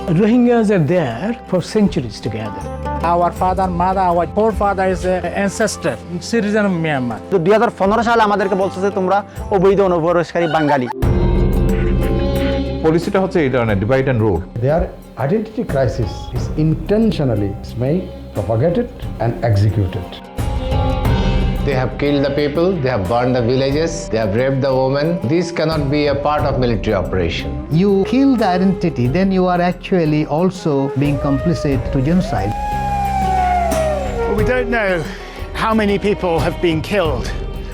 Rohingyas are there for centuries together. Our father, mother, our forefather is an ancestor, citizen of Myanmar. তো 2015 সালে আমাদেরকে বলছে যে তোমরা অবৈধ অনুপ্রবেশকারী বাঙালি। পলিসিটা হচ্ছে এই ধরনের divide and rule. Their identity crisis is intentionally made, propagated and executed. They have killed the people, they have burned the villages, they have raped the women. This cannot be a part of military operation. You kill the identity, then you are actually also being complicit to genocide. Well, we don't know how many people have been killed,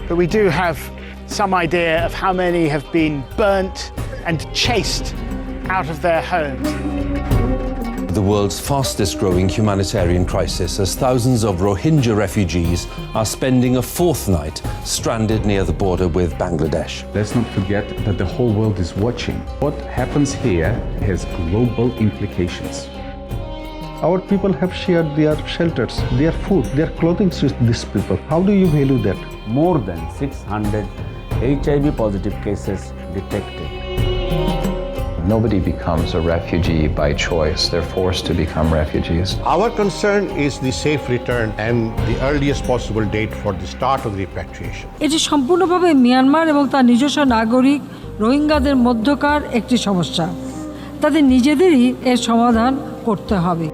but we do have some idea of how many have been burnt and chased out of their homes. The world's fastest growing humanitarian crisis as thousands of Rohingya refugees are spending a fourth night stranded near the border with Bangladesh. Let's not forget that the whole world is watching. What happens here has global implications. Our people have shared their shelters, their food, their clothing with these people. How do you value that? More than 600 HIV positive cases detected. Nobody becomes a refugee by choice. They're forced to become refugees. Our concern is the safe return and the earliest possible date for the start of the repatriation. এটি সম্পূর্ণভাবে Myanmar এবং তার নিজস্ব নাগরিক রোহিঙ্গাদের মধ্যকার একটি সমস্যা। তাদের নিজেদেরই এর সমাধান করতে হবে।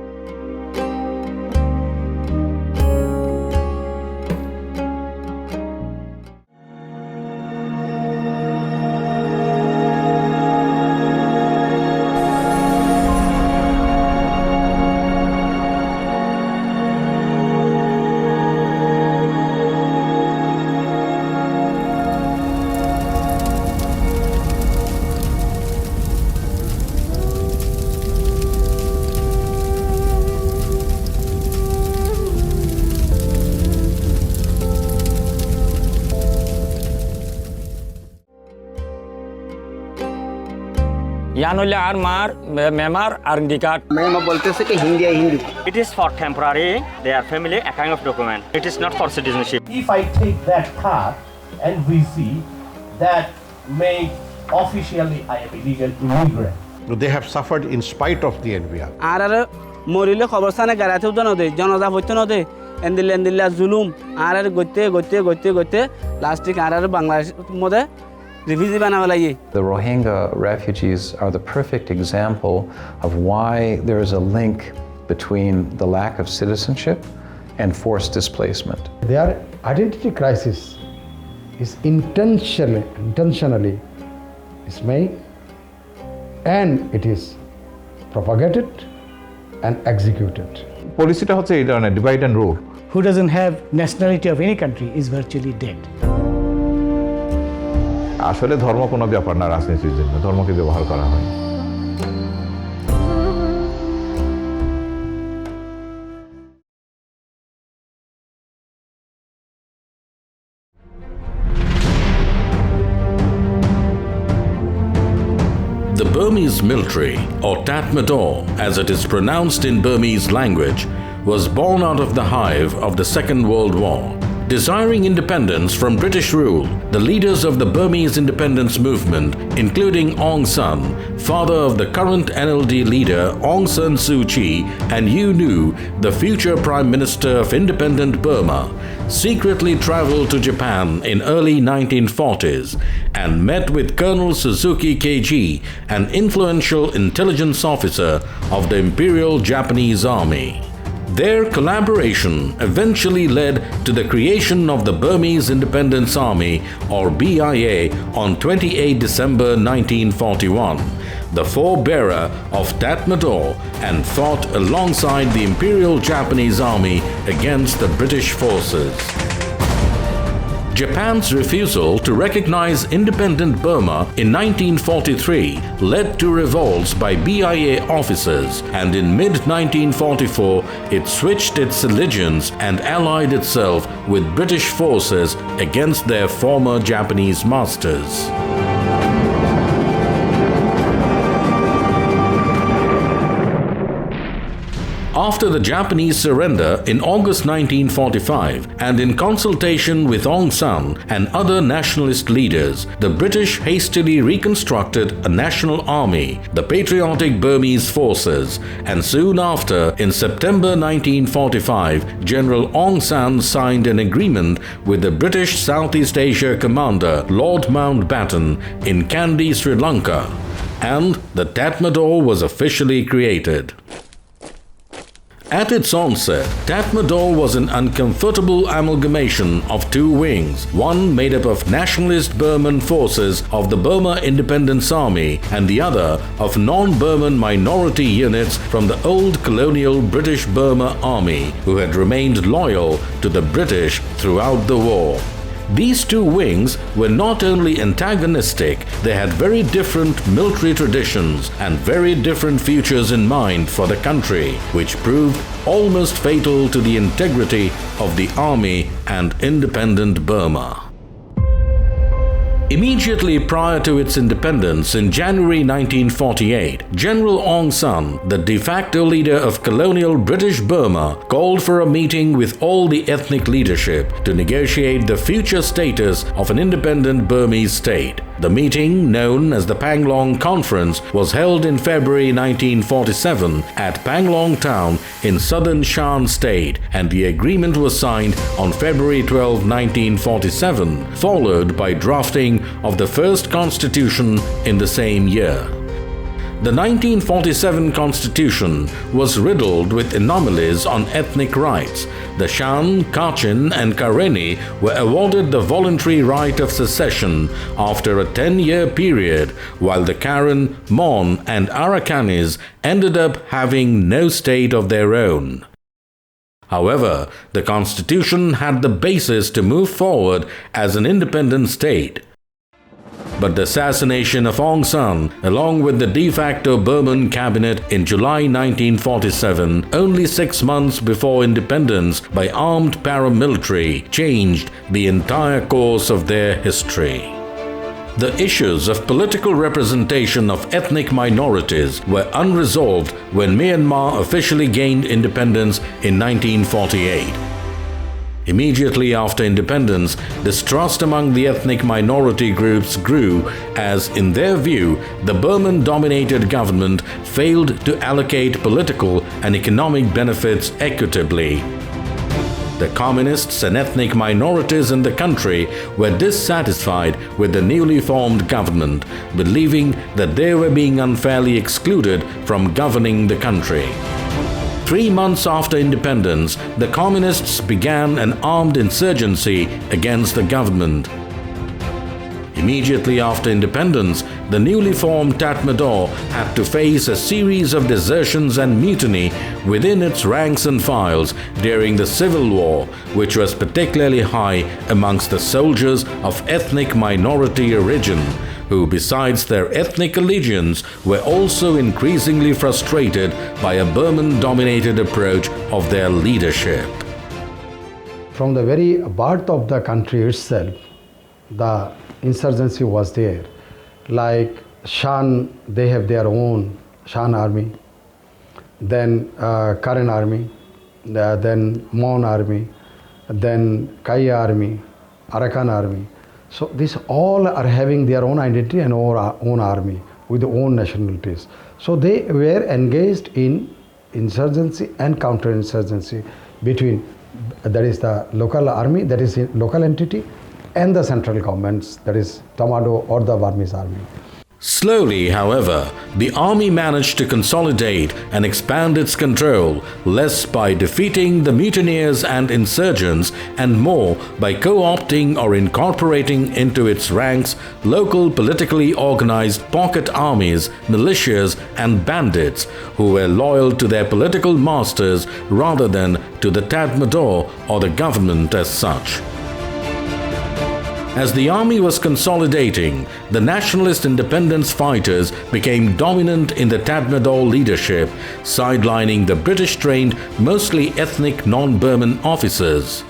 Yanulla ar mar memar arndikat. Mema boltese ki Hindi hai Hindu. It is for temporary, their family a kind of document. It is not for citizenship. If I take that card and we see that made officially I am illegal immigrant. They have suffered in spite of the NVR. Arar morile khabarstane garate udano de janoda hoyte no de endilla zulum arar gotte plastic arar Bangladesh mode The Rohingya refugees are the perfect example of why there is a link between the lack of citizenship and forced displacement. Their identity crisis is intentionally made, and it is propagated and executed. পলিসিটা হচ্ছে এই ধরনের divide and rule. Who doesn't have nationality of any country is virtually dead. আসলে ধর্ম কোনো ব্যাপার না রাজনীতির জন্য, ধর্মকে ব্যবহার করা হয়। The Burmese military, or Tatmadaw as it is pronounced in Burmese language, was born out of the hive of the Second World War. Desiring independence from British rule, the leaders of the Burmese independence movement, including Aung San, father of the current NLD leader Aung San Suu Kyi, and U Nu, the future Prime Minister of independent Burma, secretly traveled to Japan in early 1940s and met with Colonel Suzuki KG, an influential intelligence officer of the Imperial Japanese Army. Their collaboration eventually led to the creation of the Burmese Independence Army, or BIA, on 28 December 1941, the forebearer of Tatmadaw, and fought alongside the Imperial Japanese Army against the British forces. Japan's refusal to recognize independent Burma in 1943 led to revolts by BIA officers, and in mid-1944 it switched its allegiance and allied itself with British forces against their former Japanese masters. After the Japanese surrender in August 1945 and in consultation with Aung San and other nationalist leaders, the British hastily reconstructed a national army, the Patriotic Burmese Forces, and soon after, in September 1945, General Aung San signed an agreement with the British Southeast Asia commander Lord Mountbatten in Kandy, Sri Lanka, and the Tatmadaw was officially created. At its onset, Tatmadaw was an uncomfortable amalgamation of two wings, one made up of nationalist Burman forces of the Burma Independence Army and the other of non-Burman minority units from the old colonial British Burma Army, who had remained loyal to the British throughout the war. These two wings were not only antagonistic, they had very different military traditions and very different futures in mind for the country, which proved almost fatal to the integrity of the army and independent Burma. Immediately prior to its independence in January 1948, General Aung San, the de facto leader of colonial British Burma, called for a meeting with all the ethnic leadership to negotiate the future status of an independent Burmese state. The meeting, known as the Panglong Conference, was held in February 1947 at Panglong town in southern Shan state, and the agreement was signed on February 12, 1947, followed by drafting of the first constitution in the same year. The 1947 constitution was riddled with anomalies on ethnic rights. The Shan, Kachin and Karenni were awarded the voluntary right of secession after a 10-year period, while the Karen, Mon and Arakanis ended up having no state of their own. However, the constitution had the basis to move forward as an independent state. But the assassination of Aung San, along with the de facto Burman cabinet in July 1947, only 6 months before independence, by armed paramilitary, changed the entire course of their history. The issues of political representation of ethnic minorities were unresolved when Myanmar officially gained independence in 1948. Immediately after independence, distrust among the ethnic minority groups grew as, in their view, the Burman-dominated government failed to allocate political and economic benefits equitably. The communists and ethnic minorities in the country were dissatisfied with the newly formed government, believing that they were being unfairly excluded from governing the country. 3 months after independence, the communists began an armed insurgency against the government. Immediately after independence, the newly formed Tatmadaw had to face a series of desertions and mutiny within its ranks and files during the civil war, which was particularly high amongst the soldiers of ethnic minority origin, who, besides their ethnic allegiance, were also increasingly frustrated by a Burman-dominated approach of their leadership. From the very birth of the country itself, the insurgency was there. Like Shan, they have their own Shan army, then Karen army, then Mon army, then Kai army, Arakan army. So these all are having their own identity and own army with their own nationalities. So they were engaged in insurgency and counterinsurgency between, that is the local army, that is local entity, and the central governments, that is Tamado or the Burmese army. Slowly, however, the army managed to consolidate and expand its control, less by defeating the mutineers and insurgents and more by co-opting or incorporating into its ranks local politically organized pocket armies, militias and bandits who were loyal to their political masters rather than to the Tatmadaw or the government as such. As the army was consolidating, the nationalist independence fighters became dominant in the Tatmadaw leadership, sidelining the British-trained, mostly ethnic non-Burman officers.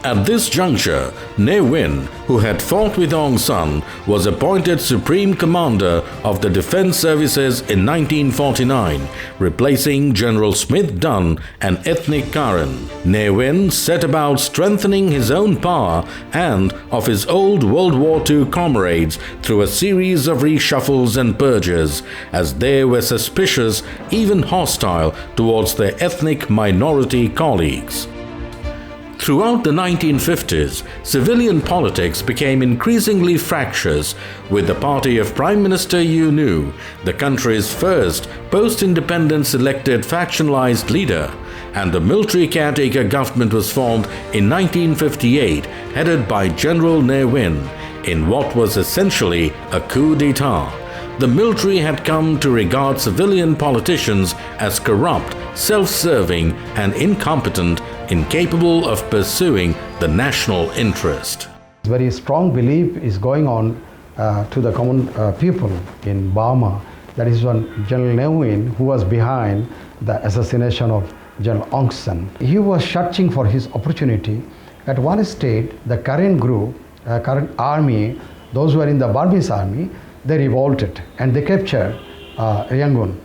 At this juncture, Ne Win, who had fought with Aung San, was appointed Supreme Commander of the Defense Services in 1949, replacing General Smith Dunn, an ethnic Karen. Ne Win set about strengthening his own power and of his old World War II comrades through a series of reshuffles and purges, as they were suspicious, even hostile, towards their ethnic minority colleagues. Throughout the 1950s, civilian politics became increasingly fractious, with the party of Prime Minister U Nu, the country's first post-independence elected factionalized leader, and the military caretaker government was formed in 1958, headed by General Ne Win, in what was essentially a coup d'etat. The military had come to regard civilian politicians as corrupt, self-serving, and incompetent, incapable of pursuing the national interest. Very strong belief is going on to the common people in Burma. That is when General Ne Win, who was behind the assassination of General Aung San, he was searching for his opportunity. At one stage, the current group, current army, those who were in the Burmese army, they revolted and they captured Yangon.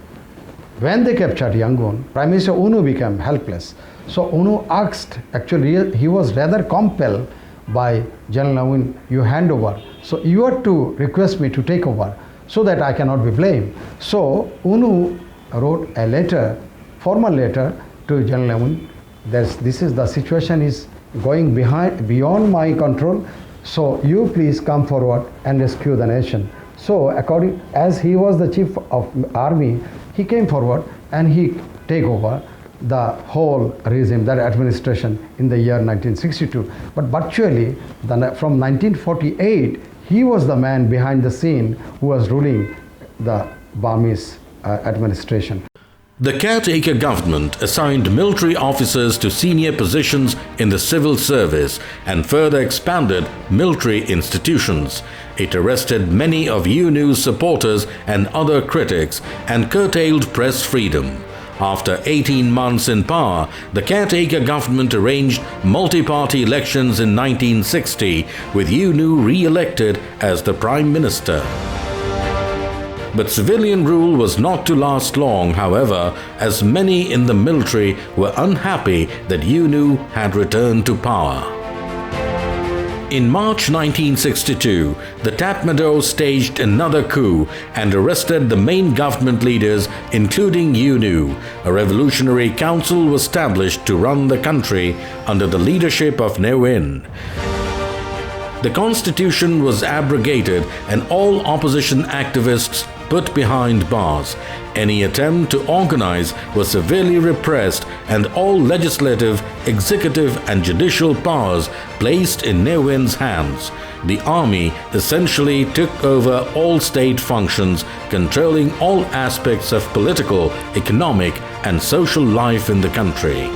When they captured Yangon, Prime Minister U Nu became helpless. So U Nu asked, actually he was rather compelled by General Ne Win, you hand over. So you are to request me to take over so that I cannot be blamed. So U Nu wrote a letter, formal letter to General Ne Win. This is the situation is going beyond my control. So you please come forward and rescue the nation. So as he was the chief of army, he came forward and he take over the whole regime, that administration in the year 1962. But virtually from 1948, he was the man behind the scene who was ruling the Burmese administration. The caretaker government assigned military officers to senior positions in the civil service and further expanded military institutions. It arrested many of U Nu's supporters and other critics and curtailed press freedom. After 18 months in power, the caretaker government arranged multi-party elections in 1960, with U Nu re-elected as the Prime Minister. But civilian rule was not to last long, however, as many in the military were unhappy that U Nu had returned to power. In March 1962, the Tatmadaw staged another coup and arrested the main government leaders, including U Nu. A revolutionary council was established to run the country under the leadership of Ne Win. The constitution was abrogated and all opposition activists put behind bars. Any attempt to organize was severely repressed and all legislative, executive and judicial powers placed in Ne Win's hands. The army essentially took over all state functions, controlling all aspects of political, economic and social life in the country.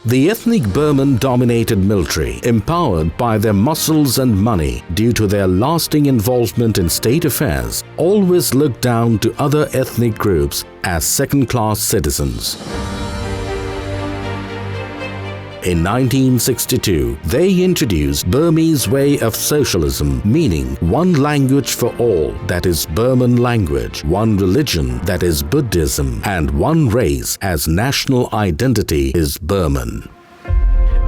The ethnic Burman-dominated military, empowered by their muscles and money due to their lasting involvement in state affairs, always looked down to other ethnic groups as second-class citizens. In 1962, they introduced Burmese way of socialism, meaning one language for all, that is Burman language, one religion, that is Buddhism, and one race as national identity is Burman.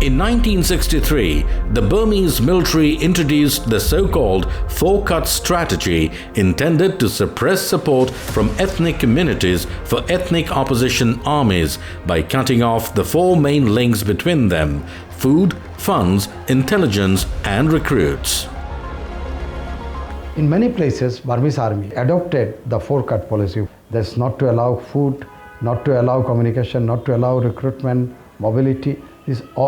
In 1963, the Burmese military introduced the so-called four-cut strategy intended to suppress support from ethnic communities for ethnic opposition armies by cutting off the four main links between them: food, funds, intelligence and recruits. In many places, Burmese army adopted the four-cut policy. That's not to allow food, not to allow communication, not to allow recruitment, mobility,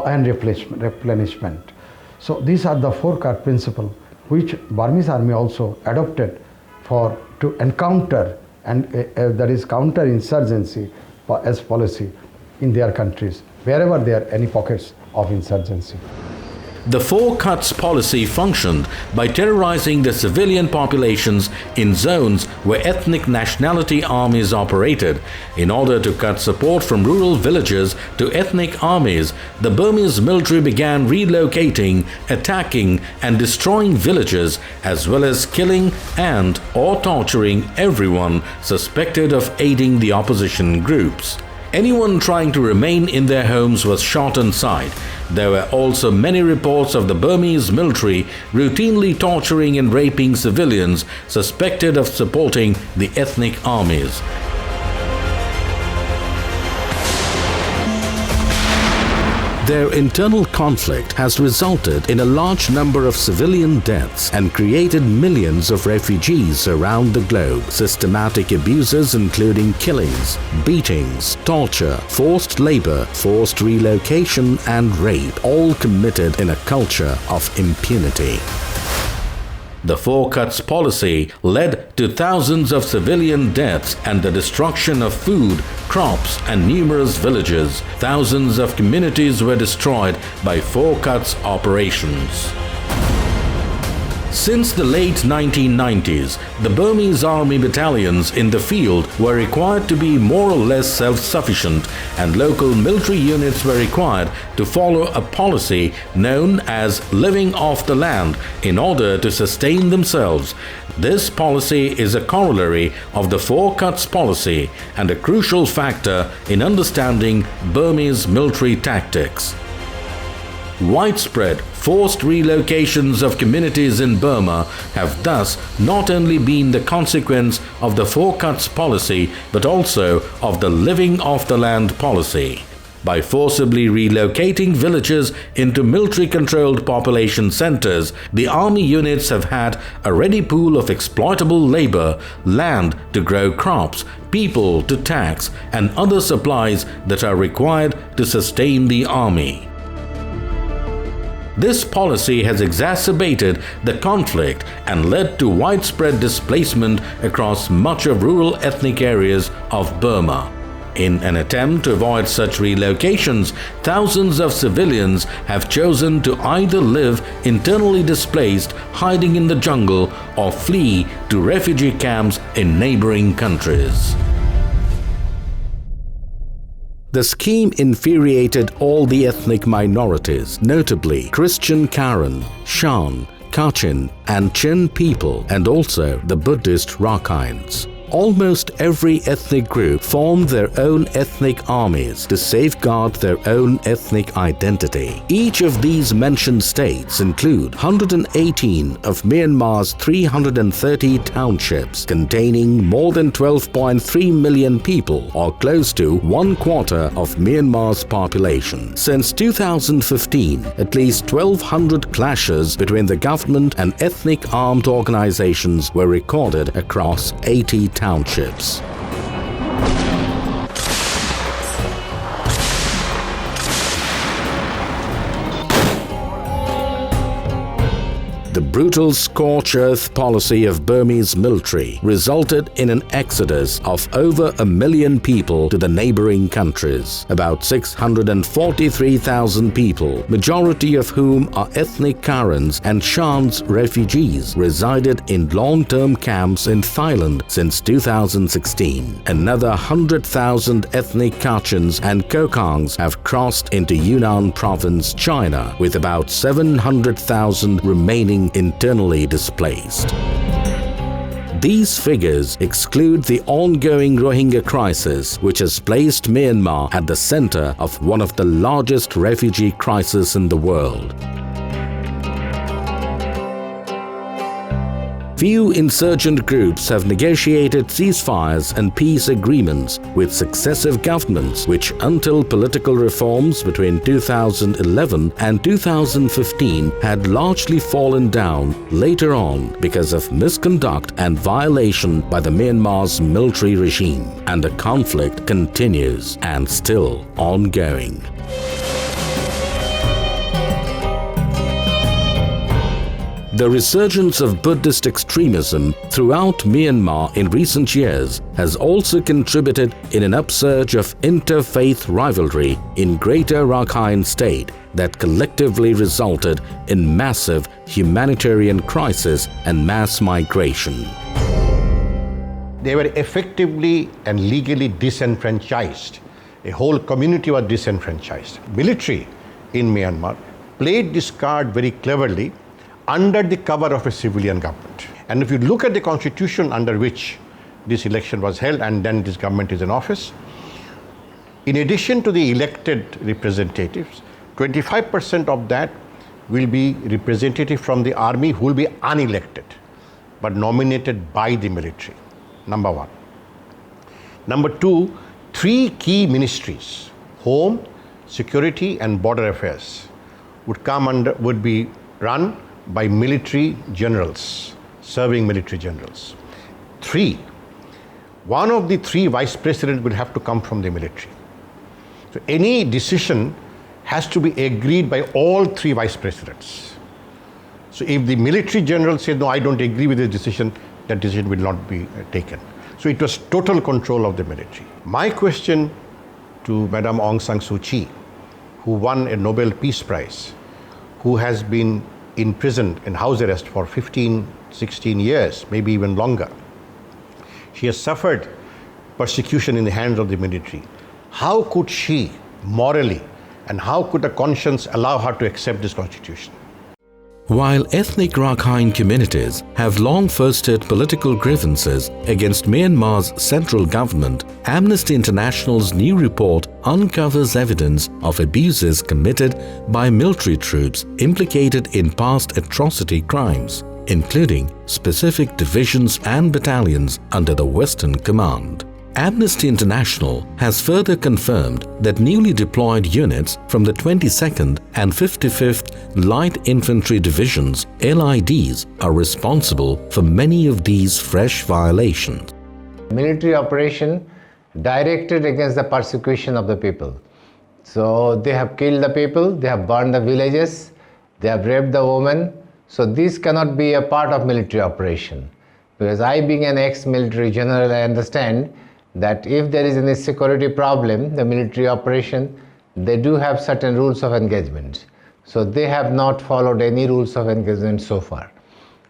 and replenishment. So these are the four-cut principle which Burmese army also adopted to encounter and that is counter-insurgency as policy in their countries, wherever there are any pockets of insurgency. The four cuts policy functioned by terrorizing the civilian populations in zones where ethnic nationality armies operated. In order to cut support from rural villages to ethnic armies, the Burmese military began relocating, attacking and destroying villages, as well as killing and or torturing everyone suspected of aiding the opposition groups. Anyone trying to remain in their homes was shot on sight. There were also many reports of the Burmese military routinely torturing and raping civilians suspected of supporting the ethnic armies. Their internal conflict has resulted in a large number of civilian deaths and created millions of refugees around the globe. Systematic abuses including killings, beatings, torture, forced labor, forced relocation and rape, all committed in a culture of impunity. The four cuts policy led to thousands of civilian deaths and the destruction of food, crops and numerous villages. Thousands of communities were destroyed by four cuts operations. Since the late 1990s, the Burmese army battalions in the field were required to be more or less self-sufficient, and local military units were required to follow a policy known as living off the land in order to sustain themselves. This policy is a corollary of the four cuts policy and a crucial factor in understanding Burmese military tactics. Widespread forced relocations of communities in Burma have thus not only been the consequence of the four cuts policy but also of the living off the land policy. By forcibly relocating villages into military-controlled population centers, the army units have had a ready pool of exploitable labor, land to grow crops, people to tax, and other supplies that are required to sustain the army. This policy has exacerbated the conflict and led to widespread displacement across much of rural ethnic areas of Burma. In an attempt to avoid such relocations, thousands of civilians have chosen to either live internally displaced, hiding in the jungle, or flee to refugee camps in neighboring countries. The scheme infuriated all the ethnic minorities, notably Christian Karen, Shan, Kachin and Chin people, and also the Buddhist Rakhines. Almost every ethnic group formed their own ethnic armies to safeguard their own ethnic identity. Each of these mentioned states include 118 of Myanmar's 330 townships containing more than 12.3 million people, or close to 1/4 of Myanmar's population. Since 2015, at least 1,200 clashes between the government and ethnic armed organizations were recorded across 80 townships. The brutal scorched earth policy of Burmese military resulted in an exodus of over 1 million people to the neighboring countries. About 643,000 people, majority of whom are ethnic Karens and Shans refugees, resided in long-term camps in Thailand since 2016. Another 100,000 ethnic Kachins and Kokangs have crossed into Yunnan province, China, with about 700,000 remaining internally displaced. These figures exclude the ongoing Rohingya crisis, which has placed Myanmar at the center of one of the largest refugee crises in the world. Few insurgent groups have negotiated ceasefires and peace agreements with successive governments, which until political reforms between 2011 and 2015 had largely fallen down later on because of misconduct and violation by the Myanmar's military regime, and the conflict continues and still ongoing. The resurgence of Buddhist extremism throughout Myanmar in recent years has also contributed in an upsurge of interfaith rivalry in Greater Rakhine State, that collectively resulted in massive humanitarian crisis and mass migration. They were effectively and legally disenfranchised. A whole community was disenfranchised. Military in Myanmar played this card very cleverly under the cover of a civilian government. And if you look at the constitution under which this election was held and then this government is in office, in addition to the elected representatives, 25% of that will be representative from the army who will be unelected but nominated by the military. Number one. Number two, 3 key ministries, Home, Security and Border Affairs, would be run by military generals, serving military generals. 3, one of the 3 vice presidents will have to come from the military. So any decision has to be agreed by all 3 vice presidents. So if the military general says, no, I don't agree with this decision, that decision will not be taken. So it was total control of the military. My question to Madam Aung San Suu Kyi, who won a Nobel Peace Prize, who has been imprisoned in house arrest for 15, 16 years, maybe even longer. She has suffered persecution in the hands of the military. How could she morally and how could the conscience allow her to accept this constitution? While ethnic Rakhine communities have long fostered political grievances against Myanmar's central government, Amnesty International's new report uncovers evidence of abuses committed by military troops implicated in past atrocity crimes, including specific divisions and battalions under the Western Command. Amnesty International has further confirmed that newly deployed units from the 22nd and 55th Light Infantry Divisions (LIDs) are responsible for many of these fresh violations. Military operation directed against the persecution of the people. So they have killed the people, they have burned the villages, they have raped the women. So this cannot be a part of military operation. Because I, being an ex-military general, I understand that if there is any security problem, the military operation, they do have certain rules of engagement. So they have not followed any rules of engagement so far.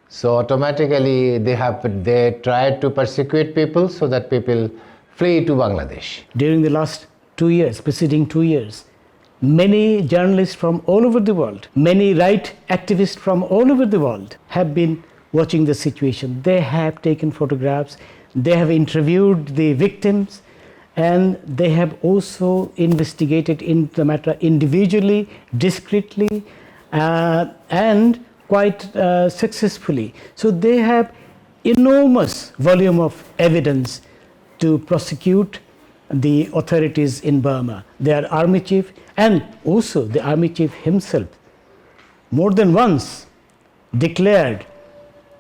So automatically they tried to persecute people so that people flee to Bangladesh. During the last 2 years, preceding 2 years, many journalists from all over the world, many right activists from all over the world have been watching the situation. They have taken photographs, they have interviewed the victims, and they have also investigated into the matter individually, discreetly, and quite successfully. So they have enormous volume of evidence to prosecute the authorities in Burma, their army chief, and also the army chief himself more than once declared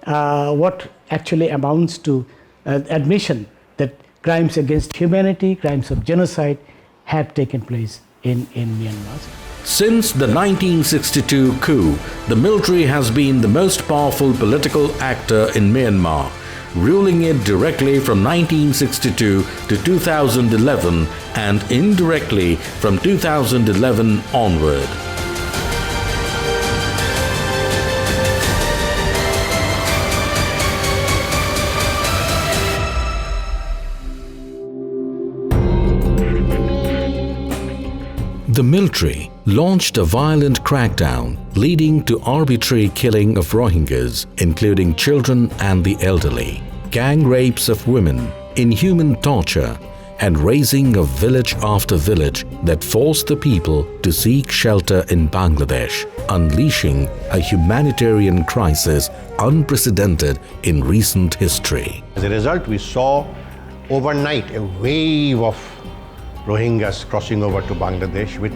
what actually amounts to admission that crimes against humanity, crimes of genocide have taken place in Myanmar. Since the 1962 coup, the military has been the most powerful political actor in Myanmar, ruling it directly from 1962 to 2011 and indirectly from 2011 onward. The military launched a violent crackdown leading to arbitrary killing of Rohingyas, including children and the elderly, gang rapes of women, inhuman torture, and razing of village after village that forced the people to seek shelter in Bangladesh, unleashing a humanitarian crisis unprecedented in recent history. As a result, we saw overnight a wave of Rohingyas crossing over to Bangladesh with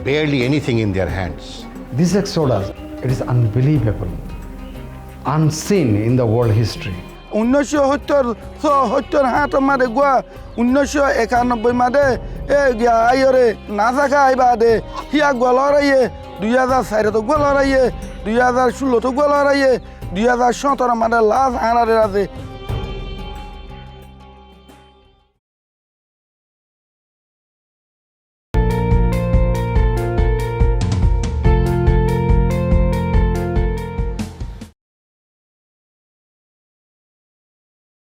barely anything in their hands. This exodus, it is unbelievable, unseen in the world history. 1970 হাত মারে গোয়া 1991 মাদে এ গিয়া আইরে নাসাকা আইবাদে হিয়া গলরাইয়ে 2004 তো গলরাইয়ে 2016 তো গলরাইয়ে 2017 মাদে last আনারে আছে